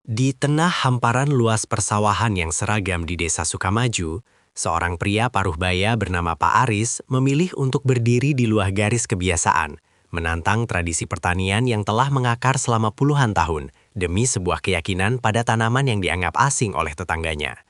Di tengah hamparan luas persawahan yang seragam di Desa Sukamaju, seorang pria paruh baya bernama Pak Aris memilih untuk berdiri di luar garis kebiasaan, menantang tradisi pertanian yang telah mengakar selama puluhan tahun demi sebuah keyakinan pada tanaman yang dianggap asing oleh tetangganya.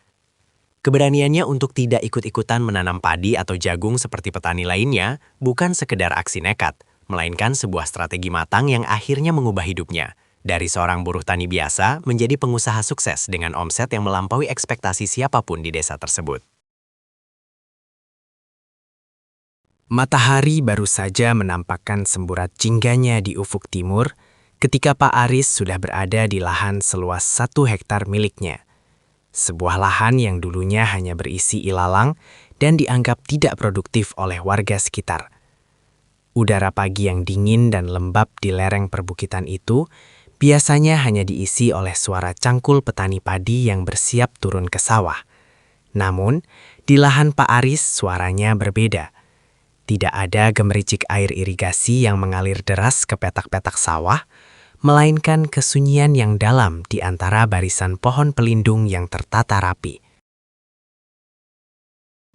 Keberaniannya untuk tidak ikut-ikutan menanam padi atau jagung seperti petani lainnya bukan sekedar aksi nekat, melainkan sebuah strategi matang yang akhirnya mengubah hidupnya. Dari seorang buruh tani biasa menjadi pengusaha sukses dengan omset yang melampaui ekspektasi siapapun di desa tersebut. Matahari baru saja menampakkan semburat jingganya di ufuk timur ketika Pak Aris sudah berada di lahan seluas 1 hektar miliknya. Sebuah lahan yang dulunya hanya berisi ilalang dan dianggap tidak produktif oleh warga sekitar. Udara pagi yang dingin dan lembab di lereng perbukitan itu biasanya hanya diisi oleh suara cangkul petani padi yang bersiap turun ke sawah. Namun, di lahan Pak Aris suaranya berbeda. Tidak ada gemericik air irigasi yang mengalir deras ke petak-petak sawah, melainkan kesunyian yang dalam di antara barisan pohon pelindung yang tertata rapi.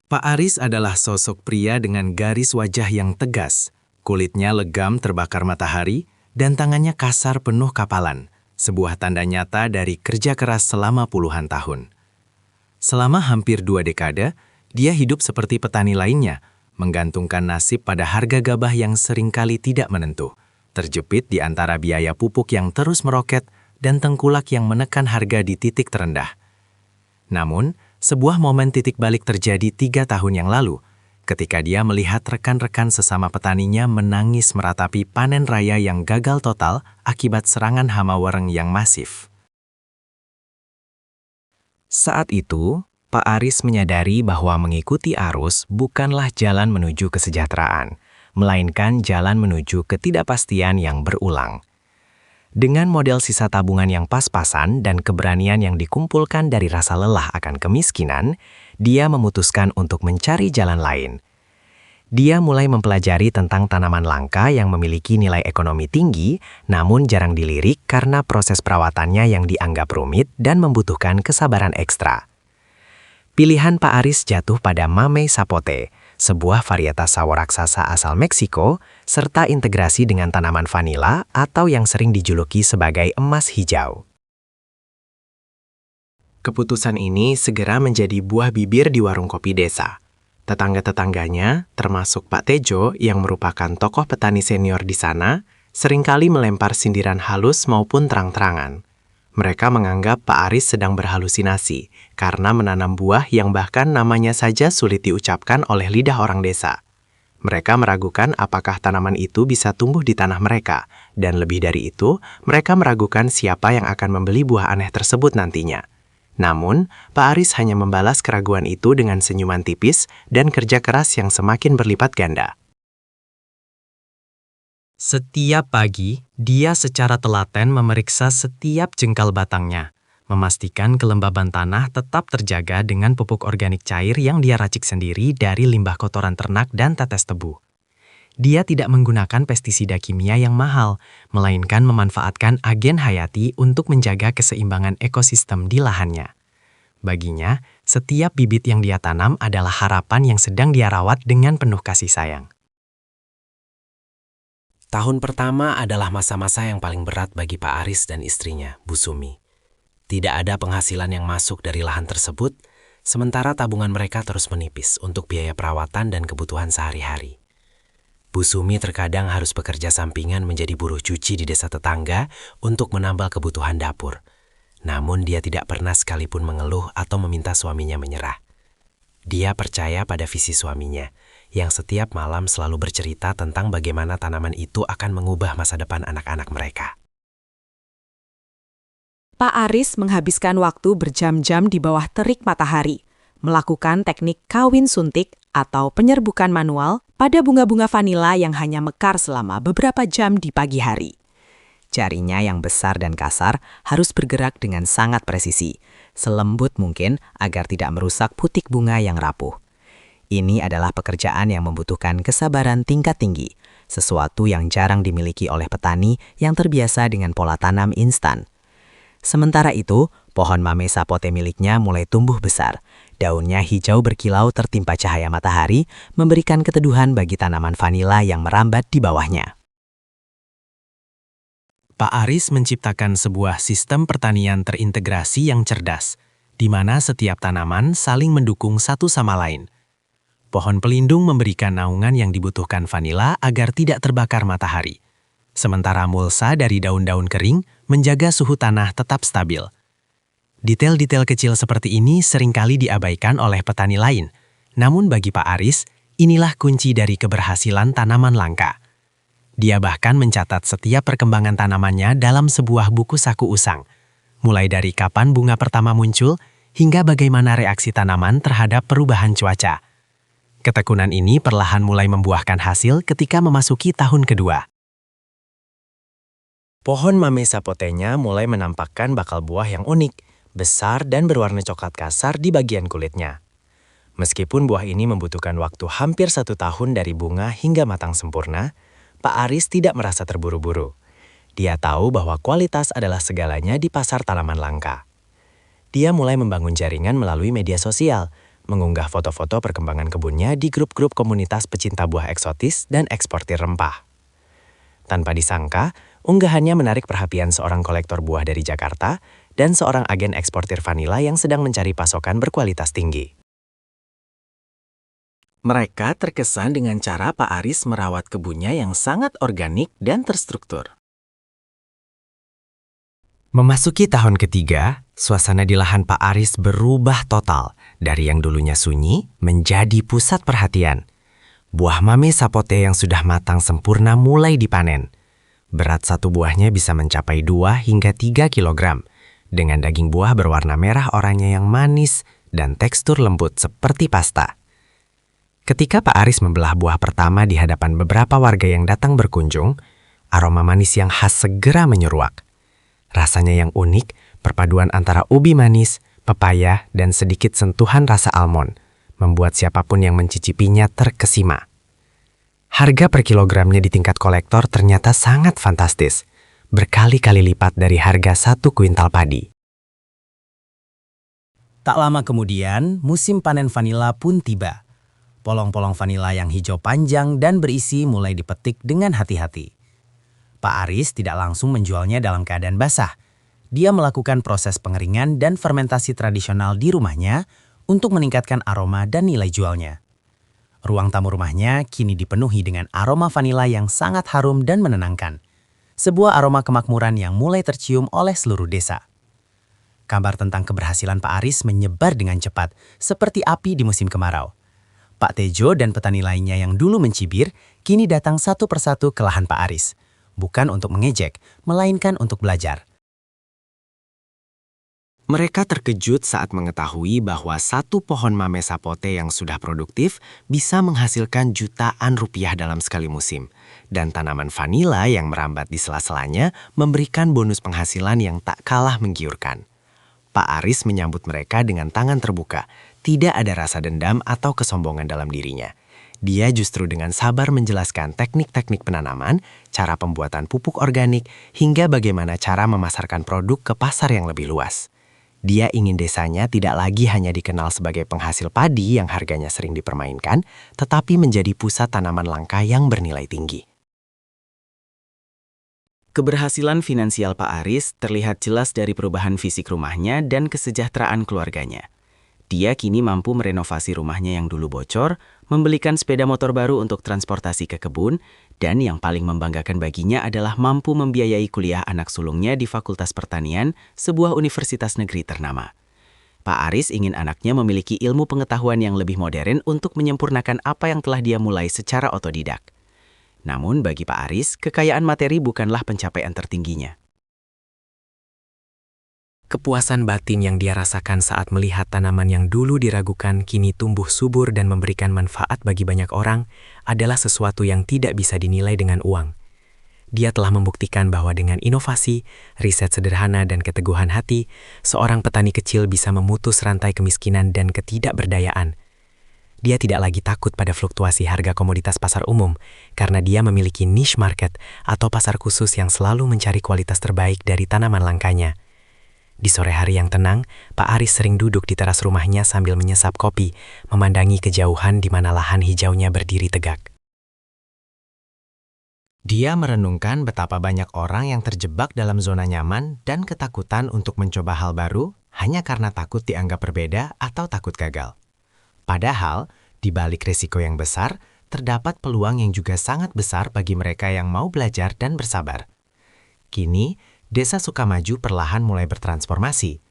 Pak Aris adalah sosok pria dengan garis wajah yang tegas, kulitnya legam terbakar matahari, dan tangannya kasar penuh kapalan, sebuah tanda nyata dari kerja keras selama puluhan tahun. Selama hampir 2 dekade, dia hidup seperti petani lainnya, menggantungkan nasib pada harga gabah yang seringkali tidak menentu, terjepit di antara biaya pupuk yang terus meroket dan tengkulak yang menekan harga di titik terendah. Namun, sebuah momen titik balik terjadi 3 tahun yang lalu, ketika dia melihat rekan-rekan sesama petaninya menangis meratapi panen raya yang gagal total akibat serangan hama wereng yang masif. Saat itu, Pak Aris menyadari bahwa mengikuti arus bukanlah jalan menuju kesejahteraan, melainkan jalan menuju ketidakpastian yang berulang. Dengan model sisa tabungan yang pas-pasan dan keberanian yang dikumpulkan dari rasa lelah akan kemiskinan, dia memutuskan untuk mencari jalan lain. Dia mulai mempelajari tentang tanaman langka yang memiliki nilai ekonomi tinggi, namun jarang dilirik karena proses perawatannya yang dianggap rumit dan membutuhkan kesabaran ekstra. Pilihan Pak Aris jatuh pada Mamey sapote, sebuah varietas sawo raksasa asal Meksiko, serta integrasi dengan tanaman vanila atau yang sering dijuluki sebagai emas hijau. Keputusan ini segera menjadi buah bibir di warung kopi desa. Tetangga-tetangganya, termasuk Pak Tejo yang merupakan tokoh petani senior di sana, seringkali melempar sindiran halus maupun terang-terangan. Mereka menganggap Pak Aris sedang berhalusinasi karena menanam buah yang bahkan namanya saja sulit diucapkan oleh lidah orang desa. Mereka meragukan apakah tanaman itu bisa tumbuh di tanah mereka, dan lebih dari itu, mereka meragukan siapa yang akan membeli buah aneh tersebut nantinya. Namun, Pak Aris hanya membalas keraguan itu dengan senyuman tipis dan kerja keras yang semakin berlipat ganda. Setiap pagi, dia secara telaten memeriksa setiap jengkal batangnya, memastikan kelembaban tanah tetap terjaga dengan pupuk organik cair yang dia racik sendiri dari limbah kotoran ternak dan tetes tebu. Dia tidak menggunakan pestisida kimia yang mahal, melainkan memanfaatkan agen hayati untuk menjaga keseimbangan ekosistem di lahannya. Baginya, setiap bibit yang dia tanam adalah harapan yang sedang dia rawat dengan penuh kasih sayang. Tahun pertama adalah masa-masa yang paling berat bagi Pak Aris dan istrinya, Bu Sumi. Tidak ada penghasilan yang masuk dari lahan tersebut, sementara tabungan mereka terus menipis untuk biaya perawatan dan kebutuhan sehari-hari. Bu Sumi terkadang harus bekerja sampingan menjadi buruh cuci di desa tetangga untuk menambal kebutuhan dapur. Namun dia tidak pernah sekalipun mengeluh atau meminta suaminya menyerah. Dia percaya pada visi suaminya, yang setiap malam selalu bercerita tentang bagaimana tanaman itu akan mengubah masa depan anak-anak mereka. Pak Aris menghabiskan waktu berjam-jam di bawah terik matahari, melakukan teknik kawin suntik atau penyerbukan manual pada bunga-bunga vanila yang hanya mekar selama beberapa jam di pagi hari. Jarinya yang besar dan kasar harus bergerak dengan sangat presisi, selembut mungkin agar tidak merusak putik bunga yang rapuh. Ini adalah pekerjaan yang membutuhkan kesabaran tingkat tinggi, sesuatu yang jarang dimiliki oleh petani yang terbiasa dengan pola tanam instan. Sementara itu, pohon mame sapote miliknya mulai tumbuh besar. Daunnya hijau berkilau tertimpa cahaya matahari, memberikan keteduhan bagi tanaman vanila yang merambat di bawahnya. Pak Aris menciptakan sebuah sistem pertanian terintegrasi yang cerdas, di mana setiap tanaman saling mendukung satu sama lain. Pohon pelindung memberikan naungan yang dibutuhkan vanila agar tidak terbakar matahari. Sementara mulsa dari daun-daun kering menjaga suhu tanah tetap stabil. Detail-detail kecil seperti ini seringkali diabaikan oleh petani lain. Namun bagi Pak Aris, inilah kunci dari keberhasilan tanaman langka. Dia bahkan mencatat setiap perkembangan tanamannya dalam sebuah buku saku usang, mulai dari kapan bunga pertama muncul hingga bagaimana reaksi tanaman terhadap perubahan cuaca. Ketekunan ini perlahan mulai membuahkan hasil ketika memasuki tahun kedua. Pohon mame sapotenya mulai menampakkan bakal buah yang unik, besar dan berwarna coklat kasar di bagian kulitnya. Meskipun buah ini membutuhkan waktu hampir 1 tahun dari bunga hingga matang sempurna, Pak Aris tidak merasa terburu-buru. Dia tahu bahwa kualitas adalah segalanya di pasar tanaman langka. Dia mulai membangun jaringan melalui media sosial, mengunggah foto-foto perkembangan kebunnya di grup-grup komunitas pecinta buah eksotis dan eksportir rempah. Tanpa disangka, unggahannya menarik perhatian seorang kolektor buah dari Jakarta dan seorang agen eksportir vanila yang sedang mencari pasokan berkualitas tinggi. Mereka terkesan dengan cara Pak Aris merawat kebunnya yang sangat organik dan terstruktur. Memasuki tahun ketiga, suasana di lahan Pak Aris berubah total dari yang dulunya sunyi menjadi pusat perhatian. Buah mame sapote yang sudah matang sempurna mulai dipanen. Berat satu buahnya bisa mencapai 2 hingga 3 kilogram, dengan daging buah berwarna merah oranye yang manis dan tekstur lembut seperti pasta. Ketika Pak Aris membelah buah pertama di hadapan beberapa warga yang datang berkunjung, aroma manis yang khas segera menyeruak. Rasanya yang unik, perpaduan antara ubi manis, pepaya, dan sedikit sentuhan rasa almond, membuat siapapun yang mencicipinya terkesima. Harga per kilogramnya di tingkat kolektor ternyata sangat fantastis, berkali-kali lipat dari harga 1 kuintal padi. Tak lama kemudian, musim panen vanila pun tiba. Polong-polong vanila yang hijau panjang dan berisi mulai dipetik dengan hati-hati. Pak Aris tidak langsung menjualnya dalam keadaan basah. Dia melakukan proses pengeringan dan fermentasi tradisional di rumahnya untuk meningkatkan aroma dan nilai jualnya. Ruang tamu rumahnya kini dipenuhi dengan aroma vanila yang sangat harum dan menenangkan. Sebuah aroma kemakmuran yang mulai tercium oleh seluruh desa. Kabar tentang keberhasilan Pak Aris menyebar dengan cepat, seperti api di musim kemarau. Pak Tejo dan petani lainnya yang dulu mencibir, kini datang satu persatu ke lahan Pak Aris. Bukan untuk mengejek, melainkan untuk belajar. Mereka terkejut saat mengetahui bahwa satu pohon mame sapote yang sudah produktif bisa menghasilkan jutaan rupiah dalam sekali musim. Dan tanaman vanila yang merambat di sela-selanya memberikan bonus penghasilan yang tak kalah menggiurkan. Pak Aris menyambut mereka dengan tangan terbuka. Tidak ada rasa dendam atau kesombongan dalam dirinya. Dia justru dengan sabar menjelaskan teknik-teknik penanaman, cara pembuatan pupuk organik, hingga bagaimana cara memasarkan produk ke pasar yang lebih luas. Dia ingin desanya tidak lagi hanya dikenal sebagai penghasil padi yang harganya sering dipermainkan, tetapi menjadi pusat tanaman langka yang bernilai tinggi. Keberhasilan finansial Pak Aris terlihat jelas dari perubahan fisik rumahnya dan kesejahteraan keluarganya. Dia kini mampu merenovasi rumahnya yang dulu bocor, membelikan sepeda motor baru untuk transportasi ke kebun, dan yang paling membanggakan baginya adalah mampu membiayai kuliah anak sulungnya di Fakultas Pertanian, sebuah universitas negeri ternama. Pak Aris ingin anaknya memiliki ilmu pengetahuan yang lebih modern untuk menyempurnakan apa yang telah dia mulai secara otodidak. Namun bagi Pak Aris, kekayaan materi bukanlah pencapaian tertingginya. Kepuasan batin yang dia rasakan saat melihat tanaman yang dulu diragukan kini tumbuh subur dan memberikan manfaat bagi banyak orang adalah sesuatu yang tidak bisa dinilai dengan uang. Dia telah membuktikan bahwa dengan inovasi, riset sederhana dan keteguhan hati, seorang petani kecil bisa memutus rantai kemiskinan dan ketidakberdayaan. Dia tidak lagi takut pada fluktuasi harga komoditas pasar umum karena dia memiliki niche market atau pasar khusus yang selalu mencari kualitas terbaik dari tanaman langkanya. Di sore hari yang tenang, Pak Aris sering duduk di teras rumahnya sambil menyesap kopi, memandangi kejauhan di mana lahan hijaunya berdiri tegak. Dia merenungkan betapa banyak orang yang terjebak dalam zona nyaman dan ketakutan untuk mencoba hal baru hanya karena takut dianggap berbeda atau takut gagal. Padahal, di balik risiko yang besar, terdapat peluang yang juga sangat besar bagi mereka yang mau belajar dan bersabar. Kini, Desa Sukamaju perlahan mulai bertransformasi.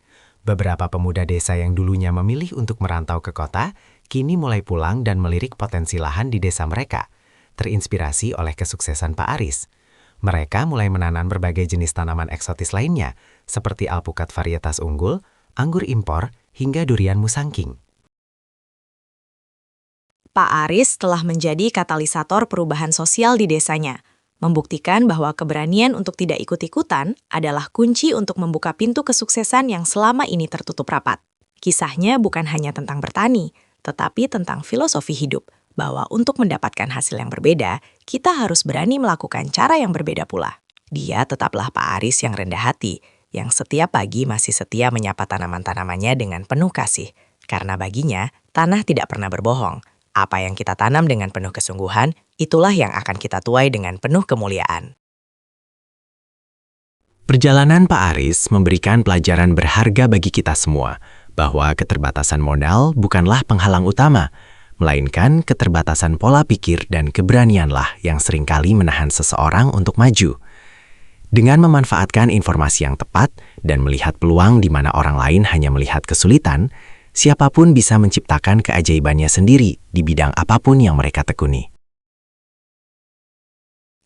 Beberapa pemuda desa yang dulunya memilih untuk merantau ke kota, kini mulai pulang dan melirik potensi lahan di desa mereka, terinspirasi oleh kesuksesan Pak Aris. Mereka mulai menanam berbagai jenis tanaman eksotis lainnya, seperti alpukat varietas unggul, anggur impor, hingga durian musangking. Pak Aris telah menjadi katalisator perubahan sosial di desanya, membuktikan bahwa keberanian untuk tidak ikut-ikutan adalah kunci untuk membuka pintu kesuksesan yang selama ini tertutup rapat. Kisahnya bukan hanya tentang bertani, tetapi tentang filosofi hidup, bahwa untuk mendapatkan hasil yang berbeda, kita harus berani melakukan cara yang berbeda pula. Dia tetaplah Pak Aris yang rendah hati, yang setiap pagi masih setia menyapa tanaman-tanamannya dengan penuh kasih, karena baginya, tanah tidak pernah berbohong. Apa yang kita tanam dengan penuh kesungguhan, itulah yang akan kita tuai dengan penuh kemuliaan. Perjalanan Pak Aris memberikan pelajaran berharga bagi kita semua, bahwa keterbatasan modal bukanlah penghalang utama, melainkan keterbatasan pola pikir dan keberanianlah yang seringkali menahan seseorang untuk maju. Dengan memanfaatkan informasi yang tepat dan melihat peluang di mana orang lain hanya melihat kesulitan, siapapun bisa menciptakan keajaibannya sendiri di bidang apapun yang mereka tekuni.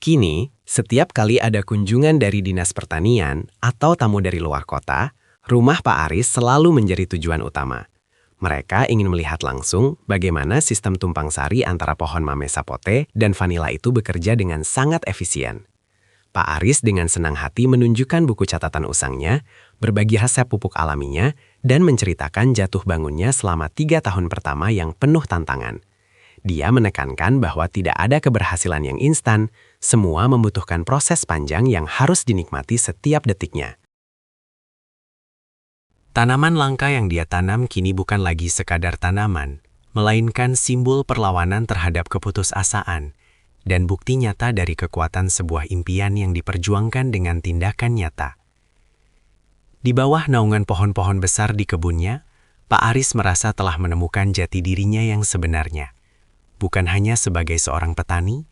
Kini, setiap kali ada kunjungan dari Dinas Pertanian atau tamu dari luar kota, rumah Pak Aris selalu menjadi tujuan utama. Mereka ingin melihat langsung bagaimana sistem tumpang sari antara pohon mame sapote dan vanila itu bekerja dengan sangat efisien. Pak Aris dengan senang hati menunjukkan buku catatan usangnya, berbagi resep pupuk alaminya, dan menceritakan jatuh bangunnya selama 3 tahun pertama yang penuh tantangan. Dia menekankan bahwa tidak ada keberhasilan yang instan, semua membutuhkan proses panjang yang harus dinikmati setiap detiknya. Tanaman langka yang dia tanam kini bukan lagi sekadar tanaman, melainkan simbol perlawanan terhadap keputusasaan, dan bukti nyata dari kekuatan sebuah impian yang diperjuangkan dengan tindakan nyata. Di bawah naungan pohon-pohon besar di kebunnya, Pak Aris merasa telah menemukan jati dirinya yang sebenarnya. Bukan hanya sebagai seorang petani,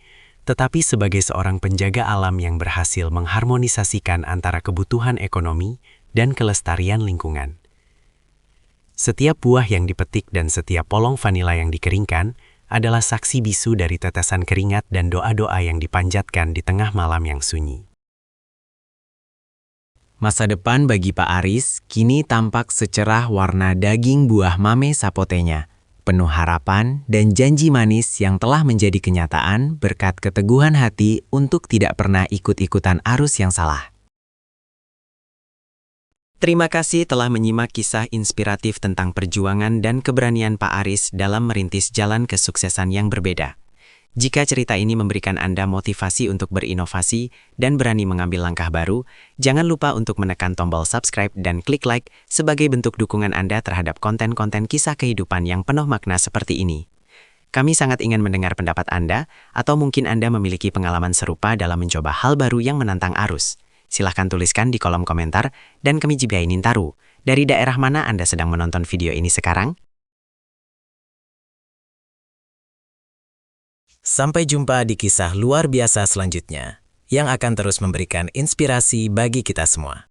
tetapi sebagai seorang penjaga alam yang berhasil mengharmonisasikan antara kebutuhan ekonomi dan kelestarian lingkungan. Setiap buah yang dipetik dan setiap polong vanila yang dikeringkan adalah saksi bisu dari tetesan keringat dan doa-doa yang dipanjatkan di tengah malam yang sunyi. Masa depan bagi Pak Aris kini tampak secerah warna daging buah mame sapotenya, penuh harapan dan janji manis yang telah menjadi kenyataan berkat keteguhan hati untuk tidak pernah ikut-ikutan arus yang salah. Terima kasih telah menyimak kisah inspiratif tentang perjuangan dan keberanian Pak Aris dalam merintis jalan kesuksesan yang berbeda. Jika cerita ini memberikan Anda motivasi untuk berinovasi dan berani mengambil langkah baru, jangan lupa untuk menekan tombol subscribe dan klik like sebagai bentuk dukungan Anda terhadap konten-konten kisah kehidupan yang penuh makna seperti ini. Kami sangat ingin mendengar pendapat Anda, atau mungkin Anda memiliki pengalaman serupa dalam mencoba hal baru yang menantang arus. Silahkan tuliskan di kolom komentar, dan kami juga ingin tahu, dari daerah mana Anda sedang menonton video ini sekarang? Sampai jumpa di kisah luar biasa selanjutnya, yang akan terus memberikan inspirasi bagi kita semua.